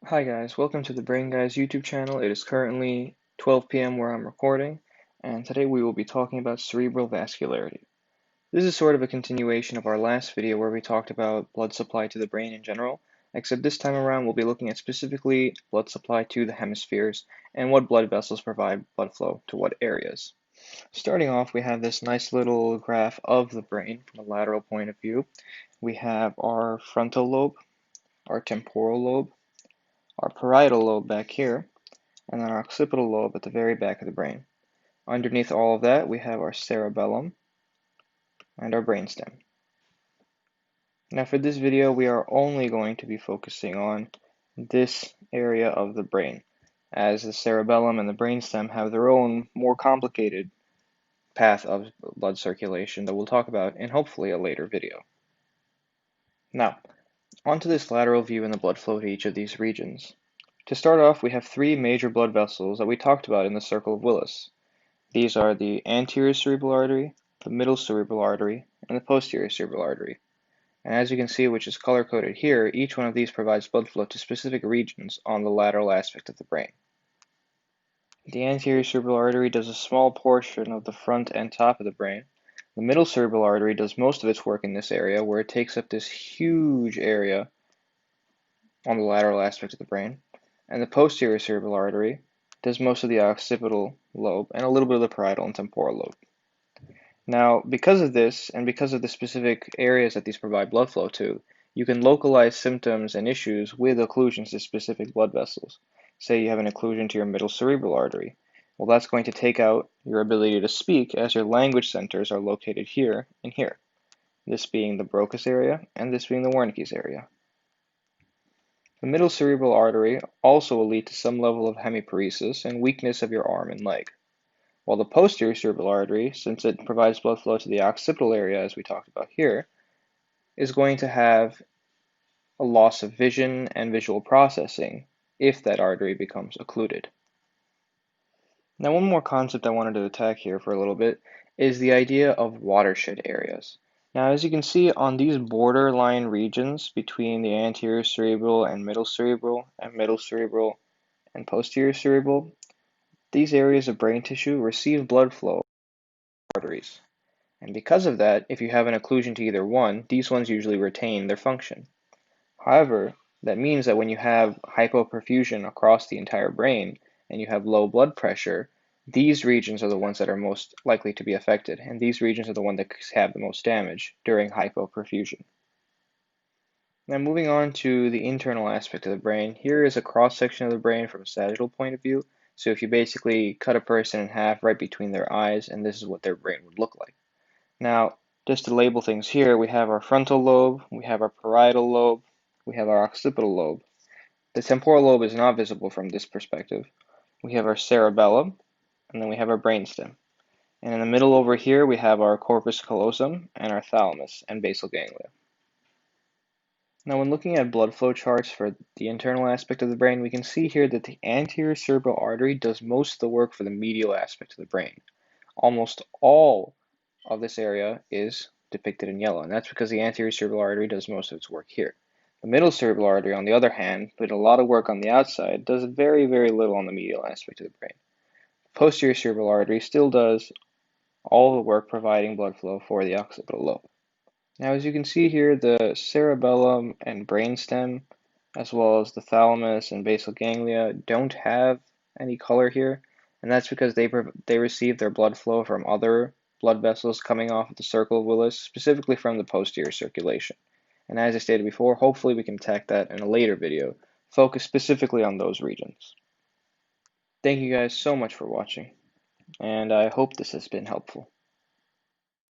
Hi guys, welcome to the Brain Guys YouTube channel. It is currently 12 p.m. where I'm recording, and today we will be talking about cerebral vascularity. This is sort of a continuation of our last video where we talked about blood supply to the brain in general, except this time around we'll be looking at specifically blood supply to the hemispheres and what blood vessels provide blood flow to what areas. Starting off, we have this nice little graph of the brain from a lateral point of view. We have our frontal lobe, our temporal lobe, our parietal lobe back here, and then our occipital lobe at the very back of the brain. Underneath all of that, we have our cerebellum and our brainstem. Now for this video, we are only going to be focusing on this area of the brain, as the cerebellum and the brainstem have their own more complicated path of blood circulation that we'll talk about in hopefully a later video. Now, onto this lateral view and the blood flow to each of these regions. To start off, we have three major blood vessels that we talked about in the circle of Willis. These are the anterior cerebral artery, the middle cerebral artery, and the posterior cerebral artery. And as you can see, which is color-coded here, each one of these provides blood flow to specific regions on the lateral aspect of the brain. The anterior cerebral artery does a small portion of the front and top of the brain. The middle cerebral artery does most of its work in this area, where it takes up this huge area on the lateral aspect of the brain. And the posterior cerebral artery does most of the occipital lobe and a little bit of the parietal and temporal lobe. Now, because of this, and because of the specific areas that these provide blood flow to, you can localize symptoms and issues with occlusions to specific blood vessels. Say you have an occlusion to your middle cerebral artery. Well, that's going to take out your ability to speak, as your language centers are located here and here, this being the Broca's area and this being the Wernicke's area. The middle cerebral artery also will lead to some level of hemiparesis and weakness of your arm and leg, while the posterior cerebral artery, since it provides blood flow to the occipital area as we talked about here, is going to have a loss of vision and visual processing if that artery becomes occluded. Now, one more concept I wanted to attack here for a little bit is the idea of watershed areas. Now, as you can see on these borderline regions between the anterior cerebral and middle cerebral and posterior cerebral, these areas of brain tissue receive blood flow from arteries. And because of that, if you have an occlusion to either one, these ones usually retain their function. However, that means that when you have hypoperfusion across the entire brain and you have low blood pressure, these regions are the ones that are most likely to be affected, and these regions are the ones that have the most damage during hypoperfusion. Now moving on to the internal aspect of the brain, here is a cross-section of the brain from a sagittal point of view. So if you basically cut a person in half right between their eyes, and this is what their brain would look like. Now, just to label things here, we have our frontal lobe, we have our parietal lobe, we have our occipital lobe. The temporal lobe is not visible from this perspective. We have our cerebellum, and then we have our brainstem. And in the middle over here, we have our corpus callosum and our thalamus and basal ganglia. Now, when looking at blood flow charts for the internal aspect of the brain, we can see here that the anterior cerebral artery does most of the work for the medial aspect of the brain. Almost all of this area is depicted in yellow, and that's because the anterior cerebral artery does most of its work here. The middle cerebral artery, on the other hand, put a lot of work on the outside, does very, very little on the medial aspect of the brain. The posterior cerebral artery still does all the work providing blood flow for the occipital lobe. Now, as you can see here, the cerebellum and brainstem, as well as the thalamus and basal ganglia, don't have any color here, and that's because they receive their blood flow from other blood vessels coming off of the circle of Willis, specifically from the posterior circulation. And as I stated before, hopefully we can attack that in a later video, focus specifically on those regions. Thank you guys so much for watching, and I hope this has been helpful.